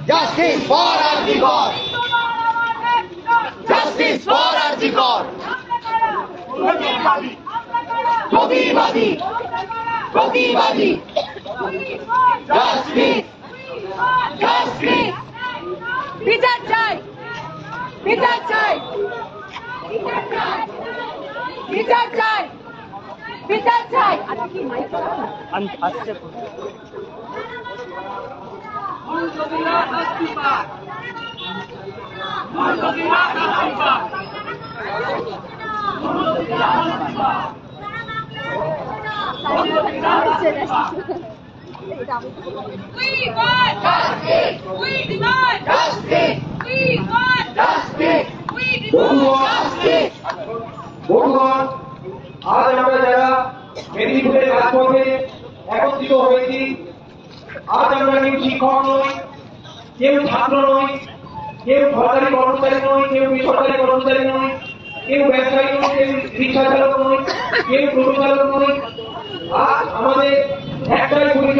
Justice for Arjikor! Justice for Arjikor! প্রতিবাদী প্রতিবাদী justice justice বিচার চাই বিচার চাই বিচার চাই বিচার চাই We want justice. We demand justice. We want justice. We demand justice. বন্ধুগণ, আজ আমরা যারা মেদিনীপুরের রাজপথে একত্রিত হয়েছি, আজ আমরা কেউ শিক্ষক নই, কেউ ছাত্র নই, কেউ সরকারি কর্মচারী নই, কেউ বেসরকারি কর্মচারী নই, কেউ ব্যবসায়ী নই, কেউ রিক্সা চালক নই, কেউ টোটো চালক নই। আজ আমাদের একটাই পরিচয়।